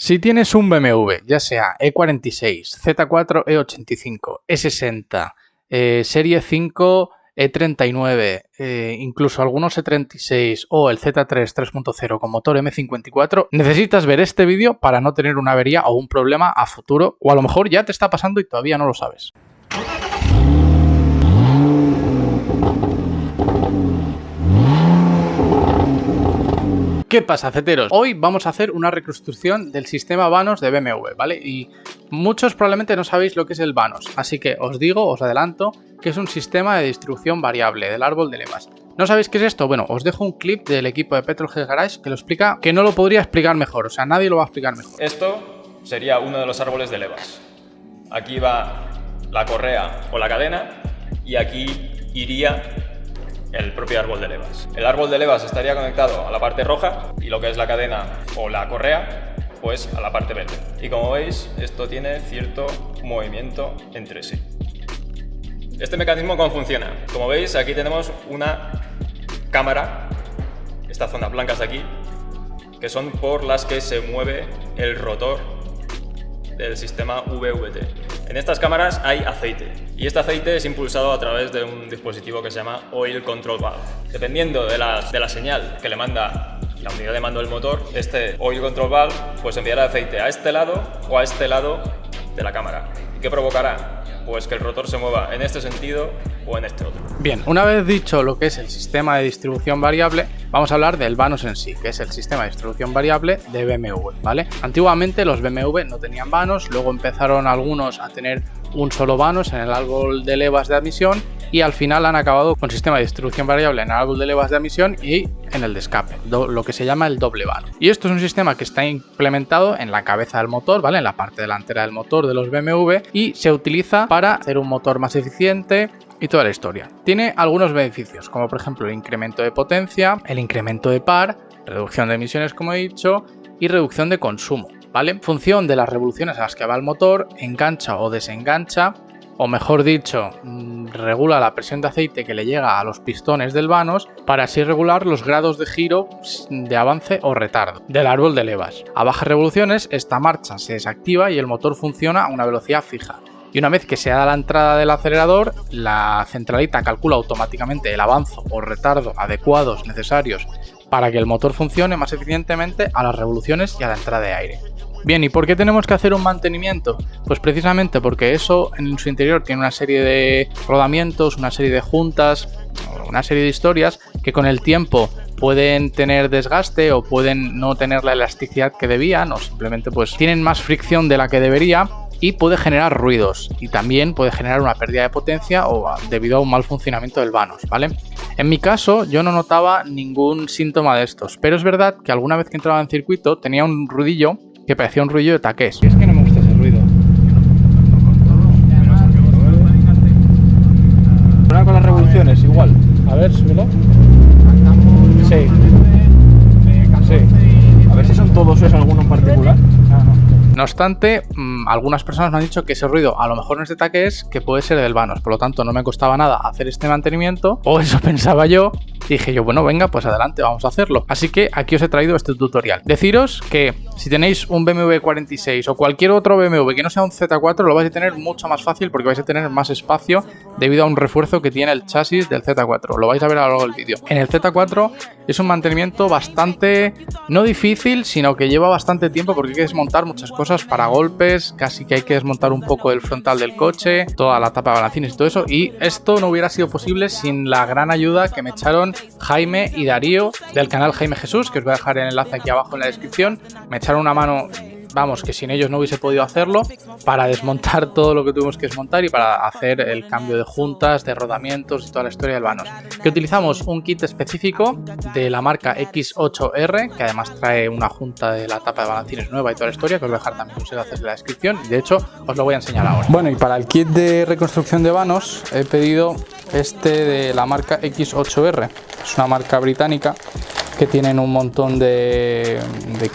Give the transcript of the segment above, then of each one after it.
Si tienes un BMW, ya sea E46, Z4, E85, E60, Serie 5, E39, incluso algunos E36 o el Z3 3.0 con motor M54, necesitas ver este vídeo para no tener una avería o un problema a futuro, o a lo mejor ya te está pasando y todavía no lo sabes. ¿Qué pasa, ceteros? Hoy vamos a hacer una reconstrucción del sistema Vanos de BMW, ¿vale? Y muchos probablemente no sabéis lo que es el Vanos, así que os adelanto que es un sistema de distribución variable del árbol de levas. ¿No sabéis qué es esto? Bueno, os dejo un clip del equipo de Petrolhead Garage que lo explica, que no lo podría explicar mejor, o sea, nadie lo va a explicar mejor. Esto sería uno de los árboles de levas. Aquí va la correa o la cadena y aquí iría el propio árbol de levas. El árbol de levas estaría conectado a la parte roja y lo que es la cadena o la correa pues a la parte verde. Y como veis, esto tiene cierto movimiento entre sí. Este mecanismo, ¿cómo funciona? Como veis, aquí tenemos una cámara, estas zonas blancas de aquí, que son por las que se mueve el rotor del sistema VVT. En estas cámaras hay aceite y este aceite es impulsado a través de un dispositivo que se llama Oil Control Valve. Dependiendo de la señal que le manda la unidad de mando del motor, este Oil Control Valve pues enviará aceite a este lado o a este lado de la cámara. ¿Y qué provocará? Pues que el rotor se mueva en este sentido o en este otro. Bien, una vez dicho lo que es el sistema de distribución variable, vamos a hablar del Vanos en sí, que es el sistema de distribución variable de BMW, ¿vale? Antiguamente los BMW no tenían vanos, luego empezaron algunos a tener un solo vanos en el árbol de levas de admisión y al final han acabado con sistema de distribución variable en el árbol de levas de admisión y en el de escape, lo que se llama el doble vano. Y esto es un sistema que está implementado en la cabeza del motor, ¿vale? En la parte delantera del motor de los BMW y se utiliza para hacer un motor más eficiente y toda la historia. Tiene algunos beneficios, como por ejemplo el incremento de potencia, el incremento de par, reducción de emisiones como he dicho y reducción de consumo, ¿vale? En función de las revoluciones a las que va el motor, engancha o desengancha, o mejor dicho, regula la presión de aceite que le llega a los pistones del vanos para así regular los grados de giro de avance o retardo del árbol de levas. A bajas revoluciones esta marcha se desactiva y el motor funciona a una velocidad fija. Y una vez que se da la entrada del acelerador, la centralita calcula automáticamente el avance o retardo adecuados necesarios para que el motor funcione más eficientemente a las revoluciones y a la entrada de aire. Bien, ¿y por qué tenemos que hacer un mantenimiento? Pues precisamente porque eso en su interior tiene una serie de rodamientos, una serie de juntas, una serie de historias que con el tiempo pueden tener desgaste o pueden no tener la elasticidad que debían o simplemente pues tienen más fricción de la que debería y puede generar ruidos y también puede generar una pérdida de potencia o debido a un mal funcionamiento del vanos, ¿vale? En mi caso yo no notaba ningún síntoma de estos, pero es verdad que alguna vez que entraba en circuito tenía un ruidillo que parecía un ruido de taqués. Es que no me gusta ese ruido. Ahora con las revoluciones igual. A ver, súbelo. Sí. Sí. A ver si son todos o es alguno en particular. No obstante, algunas personas me han dicho que ese ruido a lo mejor no es de taqués, que puede ser del vanos, por lo tanto no me costaba nada hacer este mantenimiento, o eso pensaba yo, y dije yo, bueno, venga, pues adelante, vamos a hacerlo. Así que aquí os he traído este tutorial. Deciros que si tenéis un BMW 46 o cualquier otro BMW que no sea un Z4, lo vais a tener mucho más fácil porque vais a tener más espacio debido a un refuerzo que tiene el chasis del Z4. Lo vais a ver a lo largo del vídeo. En el Z4 es un mantenimiento bastante, no difícil, sino que lleva bastante tiempo porque hay que desmontar muchas cosas para golpes, casi que hay que desmontar un poco el frontal del coche, toda la tapa de balancines y todo eso, y esto no hubiera sido posible sin la gran ayuda que me echaron Jaime y Darío del canal Jaime Jesús, que os voy a dejar el enlace aquí abajo en la descripción. Me echaron una mano, vamos, que sin ellos no hubiese podido hacerlo, para desmontar todo lo que tuvimos que desmontar y para hacer el cambio de juntas, de rodamientos y toda la historia del vanos. Que utilizamos un kit específico de la marca X8R, que además trae una junta de la tapa de balancines nueva y toda la historia, que os voy a dejar también los enlaces en la descripción, y de hecho os lo voy a enseñar ahora. Bueno, y para el kit de reconstrucción de vanos he pedido este de la marca X8R, es una marca británica que tienen un montón de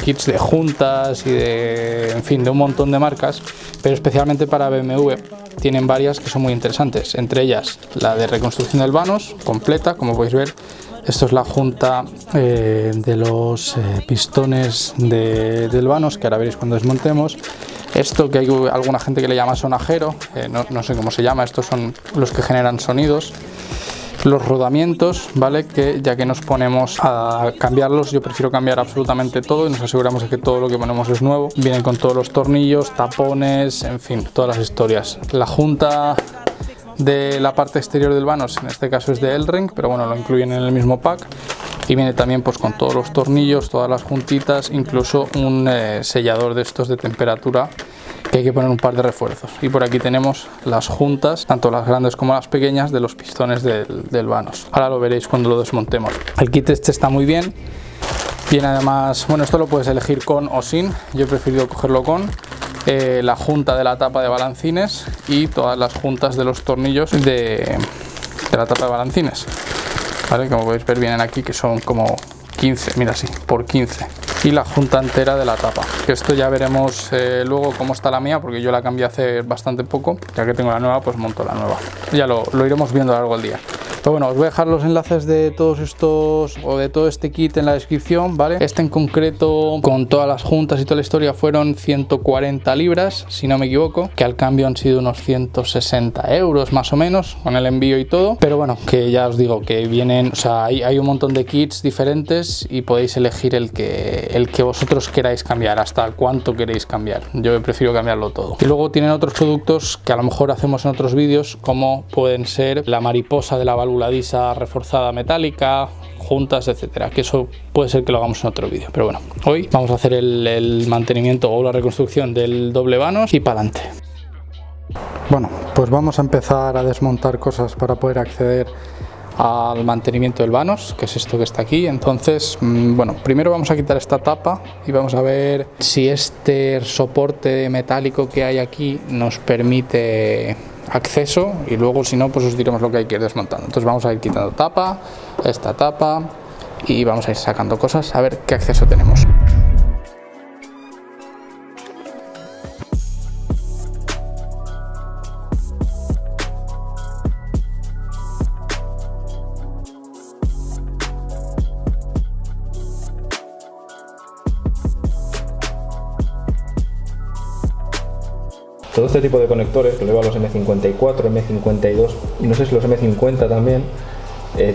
kits de juntas y en fin, de un montón de marcas, pero especialmente para BMW tienen varias que son muy interesantes, entre ellas la de reconstrucción del vanos completa, como podéis ver, Esto es la junta de los pistones del vanos, que ahora veréis cuando desmontemos. Esto que hay alguna gente que le llama sonajero, no sé cómo se llama, estos son los que generan sonidos. Los rodamientos, ¿vale? Que ya que nos ponemos a cambiarlos, yo prefiero cambiar absolutamente todo y nos aseguramos de que todo lo que ponemos es nuevo. Vienen con todos los tornillos, tapones, en fin, todas las historias. La junta de la parte exterior del vanos, en este caso es de L-Ring, pero bueno, lo incluyen en el mismo pack. Y viene también pues con todos los tornillos, todas las juntitas, incluso un sellador de estos de temperatura, que hay que poner un par de refuerzos. Y por aquí tenemos las juntas, tanto las grandes como las pequeñas, de los pistones del vanos. Ahora lo veréis cuando lo desmontemos. El kit este está muy bien. Viene además, bueno, esto lo puedes elegir con o sin, yo he preferido cogerlo con. La junta de la tapa de balancines y todas las juntas de los tornillos de la tapa de balancines. ¿Vale? Como podéis ver, vienen aquí que son como 15, mira así, por 15. Y la junta entera de la tapa, que esto ya veremos luego cómo está la mía, porque yo la cambié hace bastante poco. Ya que tengo la nueva, pues monto la nueva. Ya lo iremos viendo a lo largo del día. Pero bueno, os voy a dejar los enlaces de todos estos, o de todo este kit, en la descripción, ¿vale? Este en concreto, con todas las juntas y toda la historia, fueron 140 libras, si no me equivoco, que al cambio han sido unos 160 euros más o menos, con el envío y todo. Pero bueno, que ya os digo que vienen, o sea, hay un montón de kits diferentes y podéis elegir el que vosotros queráis cambiar, hasta cuánto queréis cambiar. Yo prefiero cambiarlo todo. Y luego tienen otros productos que a lo mejor hacemos en otros vídeos, como pueden ser la mariposa de la válvula lisa reforzada metálica, juntas, etcétera, que eso puede ser que lo hagamos en otro vídeo. Pero bueno, hoy vamos a hacer el mantenimiento o la reconstrucción del doble vanos y para adelante. Bueno, pues vamos a empezar a desmontar cosas para poder acceder al mantenimiento del vanos, que es esto que está aquí. Entonces, bueno, primero vamos a quitar esta tapa y vamos a ver si este soporte metálico que hay aquí nos permite acceso, y luego si no, pues os diremos lo que hay que ir desmontando. Entonces vamos a ir quitando tapa, esta tapa, y vamos a ir sacando cosas a ver qué acceso tenemos. Todo este tipo de conectores, que lo llevan los M54, M52 y no sé si los M50 también,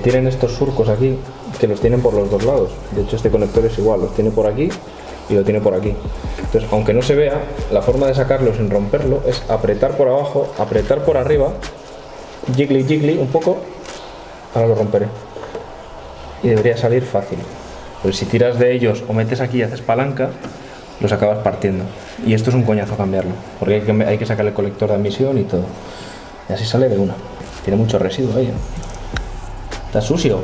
tienen estos surcos aquí que los tienen por los dos lados. De hecho, este conector es igual, los tiene por aquí y lo tiene por aquí. Entonces, aunque no se vea, la forma de sacarlo sin romperlo es apretar por abajo, apretar por arriba, jiggly jiggly un poco. Ahora lo romperé y debería salir fácil. Pero si tiras de ellos o metes aquí y haces palanca, los acabas partiendo. Y esto es un coñazo cambiarlo, porque hay que sacar el colector de admisión y todo. Y así sale de una. Tiene mucho residuo ahí, ¿eh? Está sucio.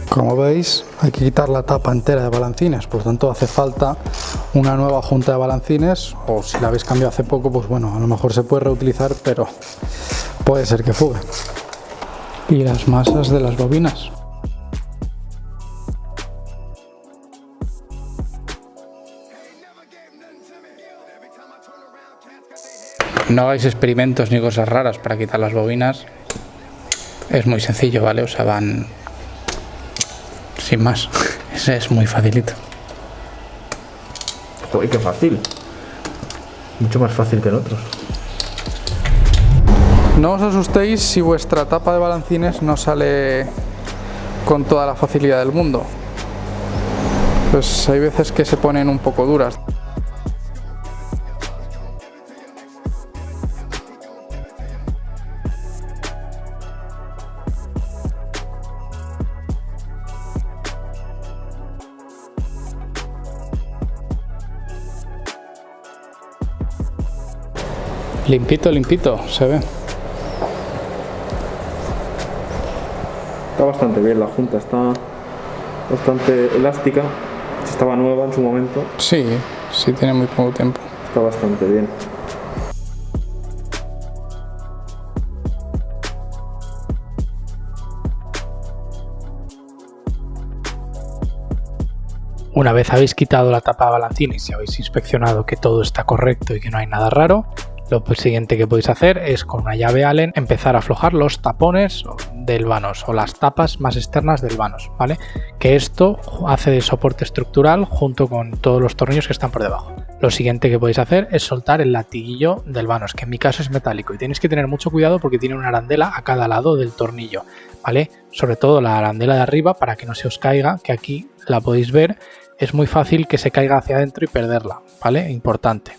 Como veis, hay que quitar la tapa entera de balancines, por tanto hace falta una nueva junta de balancines, o si la habéis cambiado hace poco, pues bueno, a lo mejor se puede reutilizar, pero puede ser que fugue. Y las masas de las bobinas. No hagáis experimentos ni cosas raras para quitar las bobinas. Es muy sencillo, ¿vale? O sea, van sin más. Es muy facilito. Uy, qué fácil. Mucho más fácil que en otros. No os asustéis si vuestra tapa de balancines no sale con toda la facilidad del mundo. Pues hay veces que se ponen un poco duras. Limpito, limpito, se ve. Está bastante bien la junta, está bastante elástica. Estaba nueva en su momento. Sí, sí tiene muy poco tiempo. Está bastante bien. Una vez habéis quitado la tapa de balancín y si habéis inspeccionado que todo está correcto y que no hay nada raro, lo siguiente que podéis hacer es con una llave Allen empezar a aflojar los tapones del vanos o las tapas más externas del vanos, ¿vale? Que esto hace de soporte estructural junto con todos los tornillos que están por debajo. Lo siguiente que podéis hacer es soltar el latiguillo del vanos, que en mi caso es metálico, y tenéis que tener mucho cuidado porque tiene una arandela a cada lado del tornillo, ¿vale? Sobre todo la arandela de arriba para que no se os caiga, que aquí la podéis ver, es muy fácil que se caiga hacia adentro y perderla, ¿vale? Importante.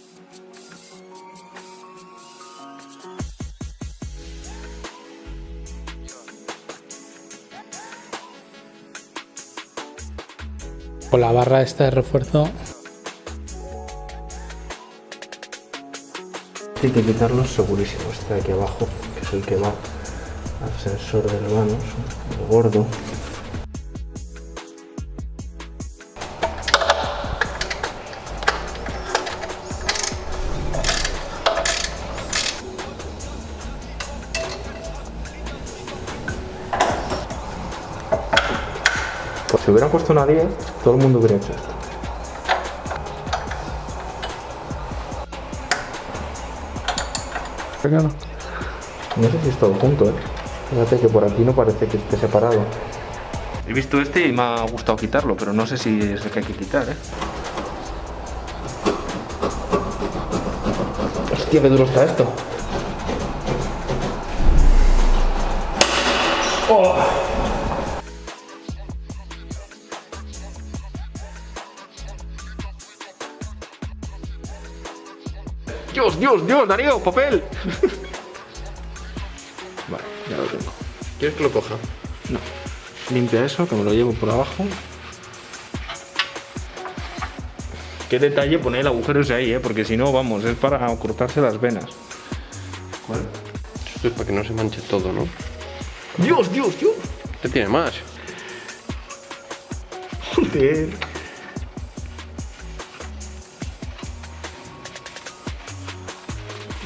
Con la barra esta de refuerzo hay que quitarlo segurísimo. Este de aquí abajo, que es el que va al sensor del vanos, el gordo. Pues si hubieran puesto una 10, todo el mundo hubiera hecho esto. No sé si es todo junto, Fíjate que por aquí no parece que esté separado. He visto este y me ha gustado quitarlo, pero no sé si es el que hay que quitar, Hostia, qué duro está esto. ¡Oh! Dios, Darío, papel. Vale, ya lo tengo. ¿Quieres que lo coja? No. Limpia eso, que me lo llevo por abajo. Qué detalle poner el agujero ese ahí, porque si no, vamos, es para cortarse las venas. ¿Cuál? Esto es para que no se manche todo, ¿no? Dios. Este tiene más. Joder.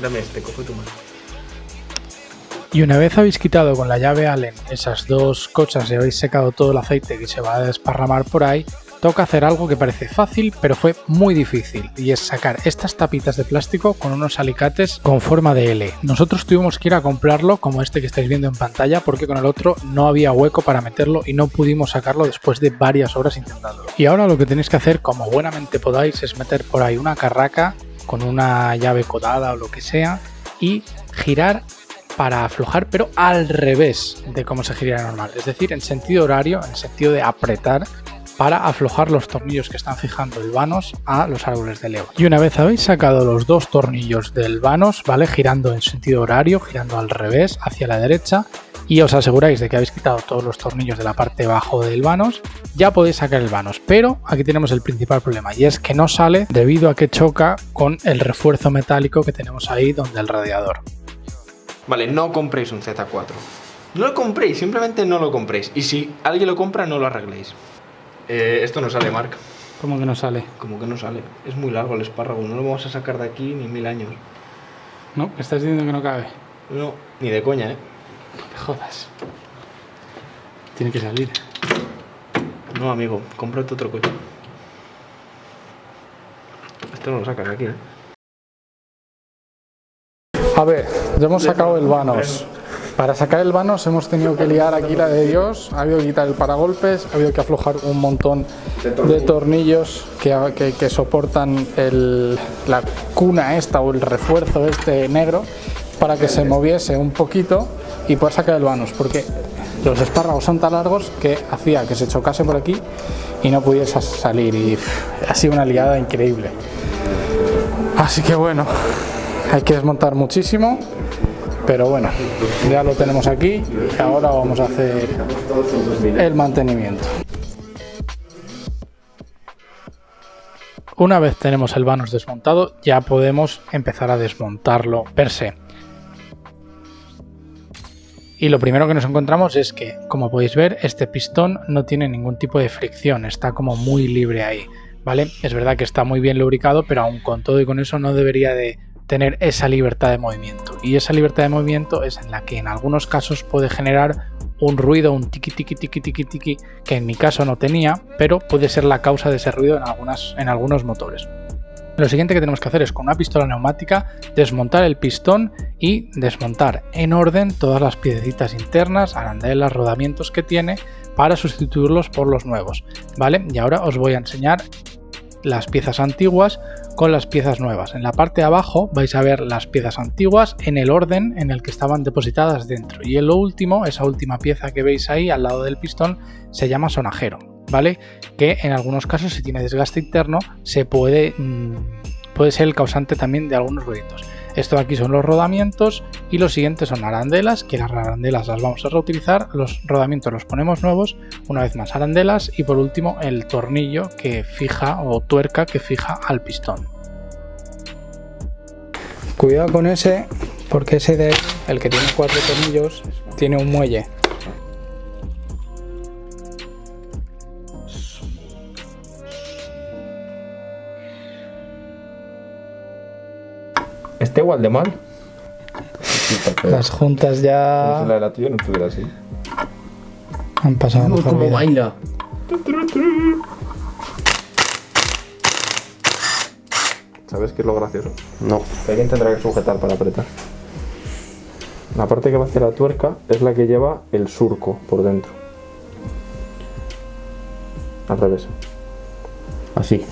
Dame este, coge tu mano. Y una vez habéis quitado con la llave Allen esas dos cosas y habéis secado todo el aceite que se va a desparramar por ahí, toca hacer algo que parece fácil pero fue muy difícil, y es sacar estas tapitas de plástico con unos alicates con forma de L. Nosotros tuvimos que ir a comprarlo, como este que estáis viendo en pantalla, porque con el otro no había hueco para meterlo y no pudimos sacarlo después de varias horas intentándolo. Y ahora lo que tenéis que hacer, como buenamente podáis, es meter por ahí una carraca con una llave codada o lo que sea y girar para aflojar, pero al revés de cómo se giraría normal, es decir, en sentido horario, en sentido de apretar para aflojar los tornillos que están fijando el vanos a los árboles de levas. Y una vez habéis sacado los dos tornillos del vanos, ¿vale? Girando en sentido horario, girando al revés hacia la derecha, y os aseguráis de que habéis quitado todos los tornillos de la parte de abajo del vanos, ya podéis sacar el vanos. Pero aquí tenemos el principal problema, y es que no sale debido a que choca con el refuerzo metálico que tenemos ahí donde el radiador. Vale, no compréis un Z4. No lo compréis, simplemente no lo compréis. Y si alguien lo compra, no lo arregléis. Esto no sale, Marc. ¿Cómo que no sale? ¿Cómo que no sale? Es muy largo el espárrago, no lo vamos a sacar de aquí ni 1000 años. ¿No? ¿Me estás diciendo que no cabe? No, ni de coña, No te jodas. Tiene que salir. No, amigo, cómprate otro coche. Esto no lo sacas de aquí, A ver, ya hemos sacado el vanos. Para sacar el vanos hemos tenido que liar aquí la de Dios, ha habido que quitar el paragolpes, ha habido que aflojar un montón de tornillos que soportan la cuna esta o el refuerzo este negro para que se moviese un poquito y poder sacar el vanos, porque los espárragos son tan largos que hacía que se chocase por aquí y no pudiese salir, y ha sido una liada increíble. Así que bueno, hay que desmontar muchísimo. Pero bueno, ya lo tenemos aquí y ahora vamos a hacer el mantenimiento. Una vez tenemos el vanos desmontado, ya podemos empezar a desmontarlo per se. Y lo primero que nos encontramos es que, como podéis ver, este pistón no tiene ningún tipo de fricción, está como muy libre ahí, ¿vale? Es verdad que está muy bien lubricado, pero aún con todo y con eso no debería de tener esa libertad de movimiento, y esa libertad de movimiento es en la que en algunos casos puede generar un ruido, un tiqui tiqui tiqui tiqui tiqui, que en mi caso no tenía, pero puede ser la causa de ese ruido en algunos motores. Lo siguiente que tenemos que hacer es, con una pistola neumática, desmontar el pistón y desmontar en orden todas las piececitas internas, arandelas, rodamientos que tiene, para sustituirlos por los nuevos, ¿vale? Y ahora os voy a enseñar las piezas antiguas con las piezas nuevas. En la parte de abajo vais a ver las piezas antiguas en el orden en el que estaban depositadas dentro, y en lo último, esa última pieza que veis ahí al lado del pistón se llama sonajero, ¿vale? Que en algunos casos, si tiene desgaste interno, puede ser el causante también de algunos ruiditos. Esto de aquí son los rodamientos, y los siguientes son arandelas, que las arandelas las vamos a reutilizar, los rodamientos los ponemos nuevos, una vez más arandelas, y por último el tornillo que fija, o tuerca que fija al pistón. Cuidado con ese, porque ese de ahí, el que tiene 4 tornillos, tiene un muelle. ¿Está igual de mal? Las juntas ya La de la tuya no estuviera así. han pasado mejor ¿Cómo vida. baila? ¿Sabes qué es lo gracioso? No. Alguien tendrá que sujetar para apretar. La parte que va hacia la tuerca es la que lleva el surco por dentro. Al revés. Así.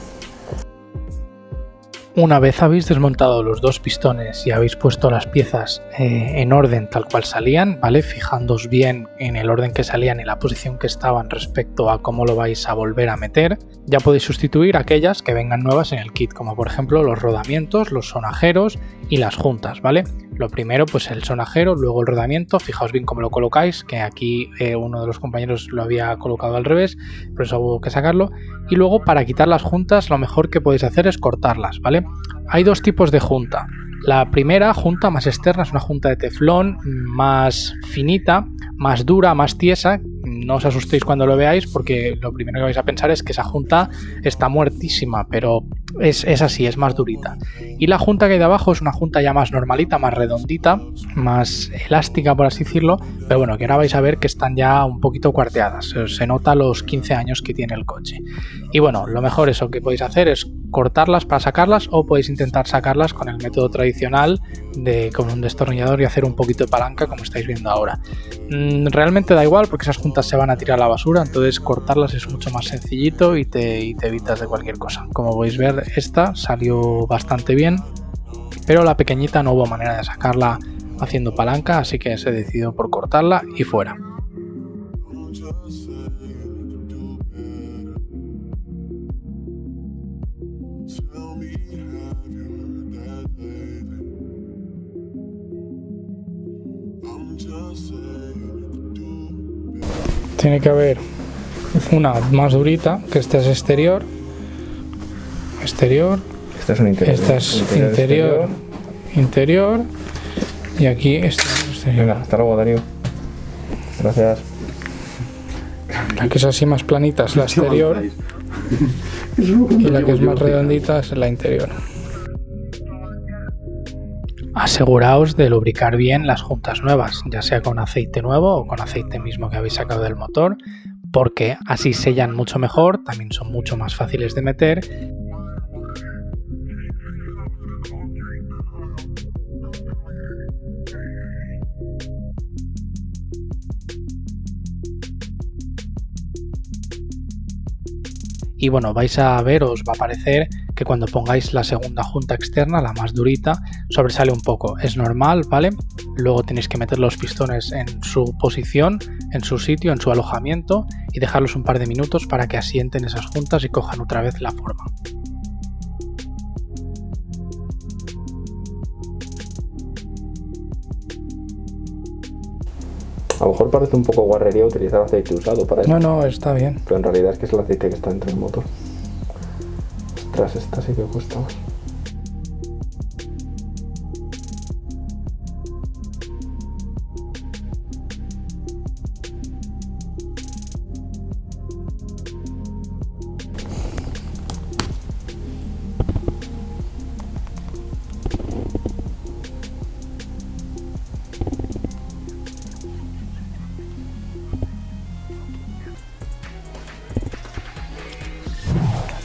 Una vez habéis desmontado los dos pistones y habéis puesto las piezas en orden tal cual salían, ¿vale? Fijándoos bien en el orden que salían y la posición que estaban respecto a cómo lo vais a volver a meter, ya podéis sustituir aquellas que vengan nuevas en el kit, como por ejemplo los rodamientos, los sonajeros y las juntas, ¿vale? Lo primero, pues el sonajero, luego el rodamiento. Fijaos bien cómo lo colocáis, que aquí uno de los compañeros lo había colocado al revés, por eso hubo que sacarlo. Y luego, para quitar las juntas, lo mejor que podéis hacer es cortarlas, ¿vale? Hay dos tipos de junta. La primera junta más externa es una junta de teflón, más finita, más dura, más tiesa. No os asustéis cuando lo veáis, porque lo primero que vais a pensar es que esa junta está muertísima, pero es así, es más durita. Y la junta que hay de abajo es una junta ya más normalita, más redondita, más elástica, por así decirlo, pero bueno, que ahora vais a ver que están ya un poquito cuarteadas. Se nota los 15 años que tiene el coche. Y bueno, lo mejor eso que podéis hacer es cortarlas para sacarlas, o podéis intentar sacarlas con el método tradicional con un destornillador y hacer un poquito de palanca, como estáis viendo ahora. Realmente da igual, porque esas juntas se van a tirar a la basura, entonces cortarlas es mucho más sencillito y te evitas de cualquier cosa. Como podéis ver, esta salió bastante bien, pero la pequeñita no hubo manera de sacarla haciendo palanca, así que se decidió por cortarla y fuera. Tiene que haber una más durita, que esta es exterior, Esta es un interior. esta es interior, y aquí esta es exterior. Venga, hasta luego, Darío. Gracias. La que es así más planita es la exterior, y la que es más redondita es la interior. Aseguraos de lubricar bien las juntas nuevas, ya sea con aceite nuevo o con aceite mismo que habéis sacado del motor, porque así sellan mucho mejor, también son mucho más fáciles de meter. Y bueno, vais a ver, os va a parecer que cuando pongáis la segunda junta externa, la más durita, sobresale un poco. Es normal, ¿vale? Luego tenéis que meter los pistones en su posición, en su sitio, en su alojamiento, y dejarlos un par de minutos para que asienten esas juntas y cojan otra vez la forma. A lo mejor parece un poco guarrería utilizar aceite usado para eso. No, está bien. Pero en realidad es que es el aceite que está dentro del motor. Ostras, esta sí que cuesta más.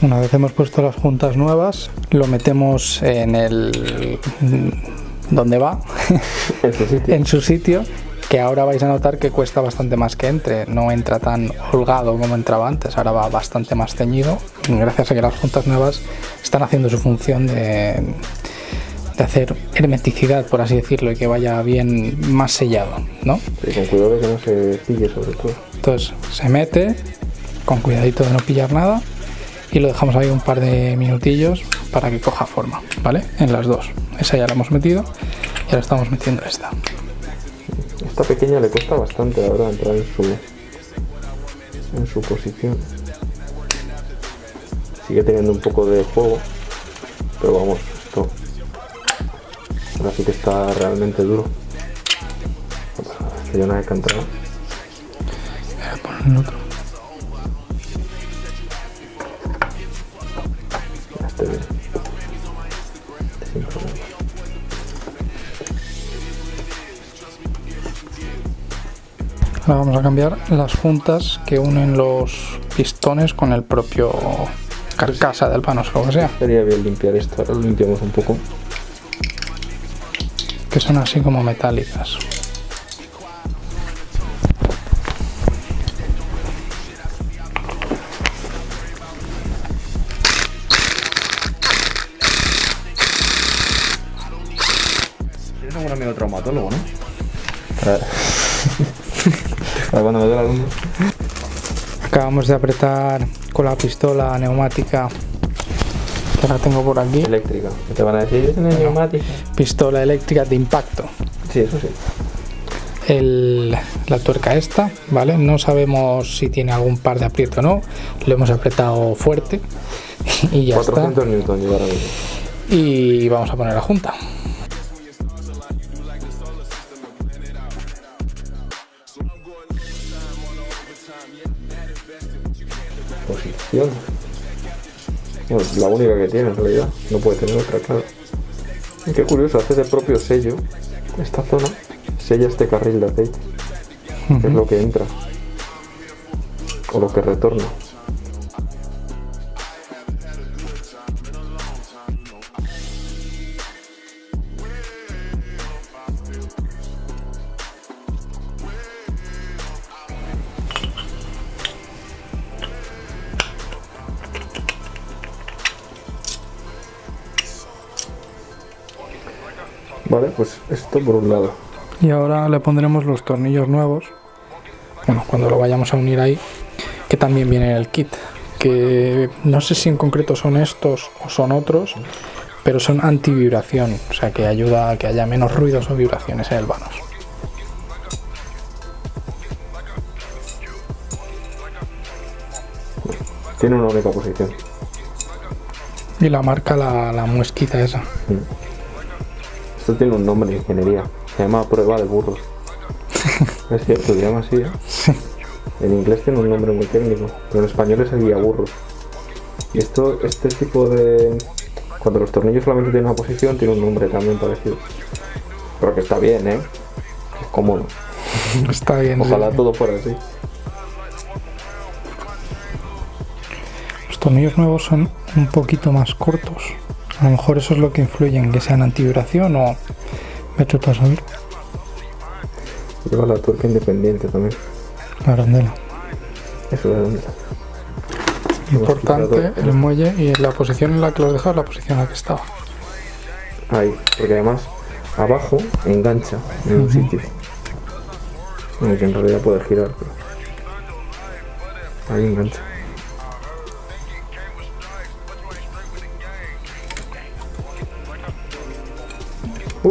Una vez hemos puesto las juntas nuevas, lo metemos en el... ¿Dónde va? En su sitio. En su sitio, que ahora vais a notar que cuesta bastante más que entre. No entra tan holgado como entraba antes, ahora va bastante más ceñido, gracias a que las juntas nuevas están haciendo su función de hacer hermeticidad, por así decirlo, y que vaya bien más sellado, ¿no? Sí, con cuidado de que no se pille, sobre todo. Entonces se mete, con cuidadito de no pillar nada, y lo dejamos ahí un par de minutillos para que coja forma, ¿vale? En las dos. Esa ya la hemos metido y ahora estamos metiendo esta. Esta pequeña le cuesta bastante, la verdad, entrar en su posición. Sigue teniendo un poco de juego, pero vamos, esto ahora sí que está realmente duro. Que yo no he entrado. Voy a poner el otro. Este bien. Sin problema. Ahora vamos a cambiar las juntas que unen los pistones con el propio carcasa del vano, o lo que sea, Sería bien limpiar esto, ahora lo limpiamos un poco. que son así como metálicas. Tienes algún amigo traumatólogo, ¿no? Para cuando me dé la luna. Acabamos de apretar con la pistola neumática, que la tengo por aquí, Eléctrica. ¿Qué te van a decir? Es una neumática. pistola eléctrica de impacto. Sí, eso sí. La tuerca esta, ¿vale? No sabemos si tiene algún par de aprieto o no, lo hemos apretado fuerte y ya 400 newton lleva ahora mismo. está. Y vamos a poner la junta. Posición. Bueno, es la única que tiene en realidad. No puede tener otra, claro. Y qué curioso, hace de propio sello. Esta zona sella este carril de aceite. Que es lo que entra. O lo que retorna. Vale, pues esto por un lado. Y ahora le pondremos los tornillos nuevos, bueno, cuando lo vayamos a unir ahí, que también viene en el kit, que no sé si en concreto son estos o son otros, pero son antivibración, o sea que ayuda a que haya menos ruidos o vibraciones en el vanos. Tiene una única posición. Y la marca la muesquita esa. Esto tiene un nombre de ingeniería. Se llama prueba de burros. Es cierto, se llama así, ¿eh? En inglés tiene un nombre muy técnico, pero en español es el guía burros. Y este tipo de... Cuando los tornillos solamente tienen una posición, tiene un nombre también parecido. Pero que está bien, ¿eh? Es cómodo. Está bien. Ojalá sí. todo fuera así. Los tornillos nuevos son un poquito más cortos. A lo mejor eso es lo que influye en que sean antivibración o... Vete para saber. Lleva la tuerca independiente también. La arandela. Eso es donde. Importante el muelle y la posición en la que los dejas, la posición en la que estaba. Ahí, porque además abajo engancha en un sitio. Bueno, que en realidad puede girar, pero ahí engancha.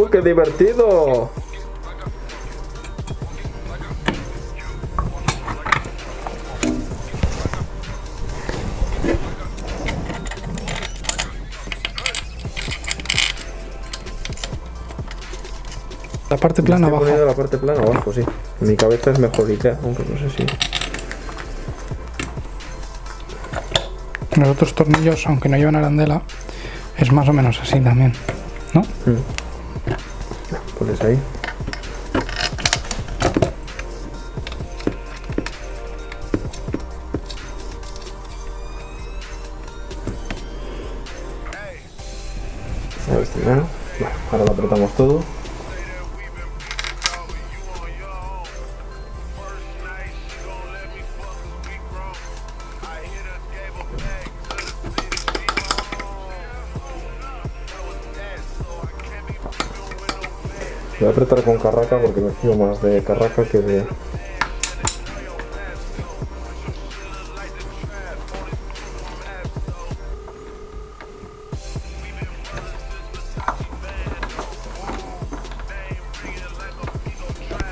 ¡Qué divertido! La parte plana Estoy abajo. poniendo la parte plana abajo, sí. En mi cabeza es mejor idea, aunque no sé si... Los otros tornillos, aunque no llevan arandela, es más o menos así también, ¿no? Pones ahí. Bueno, ahora lo apretamos todo. Voy a apretar con carraca porque me fío más de carraca que de...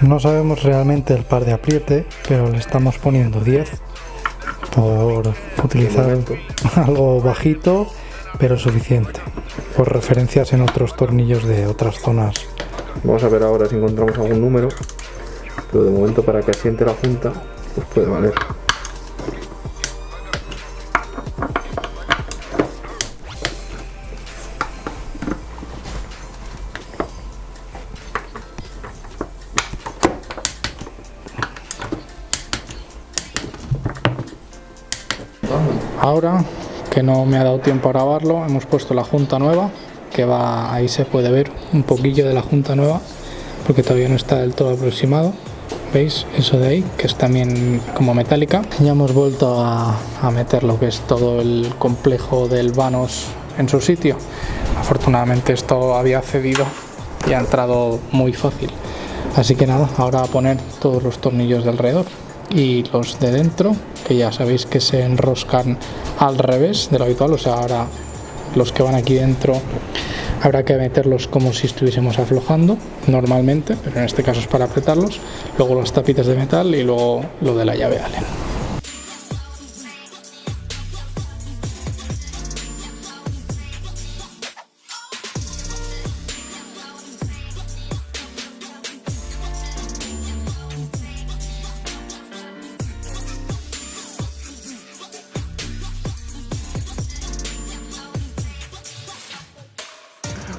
No sabemos realmente el par de apriete, pero le estamos poniendo 10 por utilizar algo bajito, pero suficiente, por referencias en otros tornillos de otras zonas. Vamos a ver ahora si encontramos algún número, pero de momento para que asiente la junta, pues puede valer. Ahora que no me ha dado tiempo a grabarlo, hemos puesto la junta nueva, que va, ahí se puede ver un poquillo de la junta nueva, porque todavía no está del todo aproximado. ¿Veis? Eso de ahí, que es también como metálica. Ya hemos vuelto a meter lo que es todo el complejo del vanos en su sitio. Afortunadamente esto había cedido y ha entrado muy fácil. Así que nada, ahora a poner todos los tornillos de alrededor. Y los de dentro, que ya sabéis que se enroscan al revés de lo habitual, o sea, ahora los que van aquí dentro habrá que meterlos como si estuviésemos aflojando normalmente, pero en este caso es para apretarlos, luego las tapitas de metal y luego lo de la llave Allen.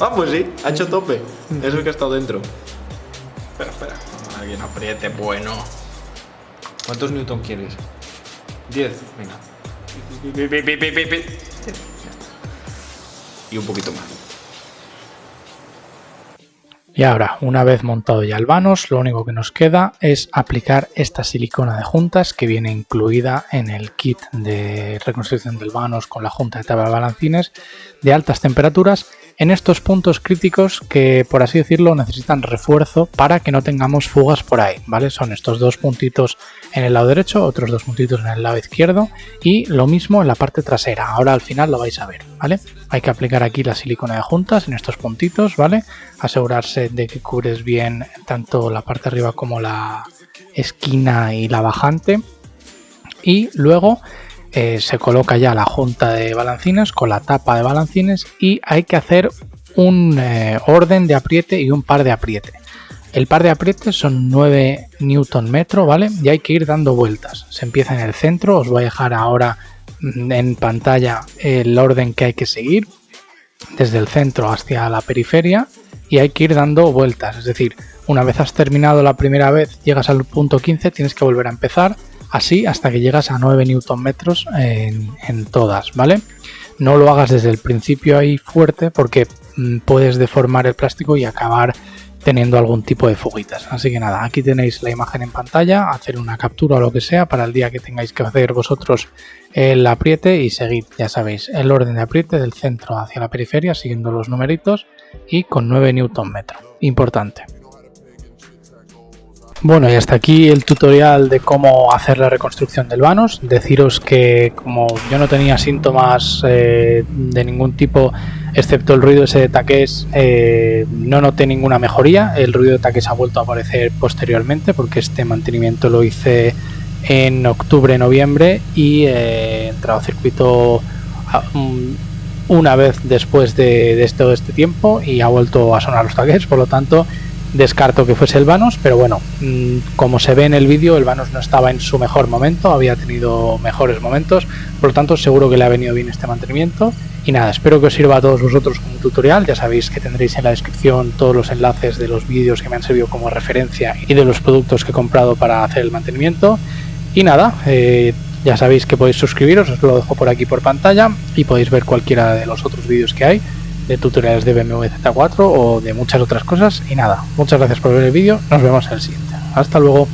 Ah, pues sí, ha hecho tope. Es el que ha estado dentro. Espera, alguien apriete, bueno. ¿Cuántos newton quieres? 10, venga. Y un poquito más. Y ahora, una vez montado ya el vanos, lo único que nos queda es aplicar esta silicona de juntas que viene incluida en el kit de reconstrucción del vanos con la junta de tabla de balancines de altas temperaturas en estos puntos críticos que, por así decirlo, necesitan refuerzo para que no tengamos fugas por ahí, ¿vale? Son estos dos puntitos en el lado derecho, otros dos puntitos en el lado izquierdo y lo mismo en la parte trasera. Ahora al final lo vais a ver, ¿vale? Hay que aplicar aquí la silicona de juntas en estos puntitos, ¿vale? Asegurarse de que cubres bien tanto la parte de arriba como la esquina y la bajante. Y luego se coloca ya la junta de balancines con la tapa de balancines y hay que hacer un orden de apriete y un par de apriete. El par de aprietes son 9 Nm, ¿vale? Y hay que ir dando vueltas. Se empieza en el centro, os voy a dejar ahora en pantalla el orden que hay que seguir desde el centro hacia la periferia y hay que ir dando vueltas. Es decir, una vez has terminado la primera vez, llegas al punto 15, tienes que volver a empezar. Así hasta que llegas a 9 Nm en todas, ¿vale? No lo hagas desde el principio ahí fuerte porque puedes deformar el plástico y acabar teniendo algún tipo de fuguitas. Así que nada, aquí tenéis la imagen en pantalla, hacer una captura o lo que sea para el día que tengáis que hacer vosotros el apriete y seguid, ya sabéis, el orden de apriete del centro hacia la periferia siguiendo los numeritos y con 9 Nm. Importante. Bueno, y hasta aquí el tutorial de cómo hacer la reconstrucción del vanos. Deciros que como yo no tenía síntomas de ningún tipo, excepto el ruido ese de taqués, no noté ninguna mejoría. El ruido de taqués ha vuelto a aparecer posteriormente porque este mantenimiento lo hice en octubre-noviembre y he entrado a circuito una vez después de todo este tiempo y ha vuelto a sonar los taqués, por lo tanto descarto que fuese el vanos, pero bueno, como se ve en el vídeo, el vanos no estaba en su mejor momento, había tenido mejores momentos, por lo tanto seguro que le ha venido bien este mantenimiento. Y nada, espero que os sirva a todos vosotros como tutorial. Ya sabéis que tendréis en la descripción todos los enlaces de los vídeos que me han servido como referencia y de los productos que he comprado para hacer el mantenimiento. Y nada, ya sabéis que podéis suscribiros, os lo dejo por aquí por pantalla y podéis ver cualquiera de los otros vídeos que hay de tutoriales de BMW Z4 o de muchas otras cosas. Y nada, muchas gracias por ver el vídeo, nos vemos en el siguiente. Hasta luego.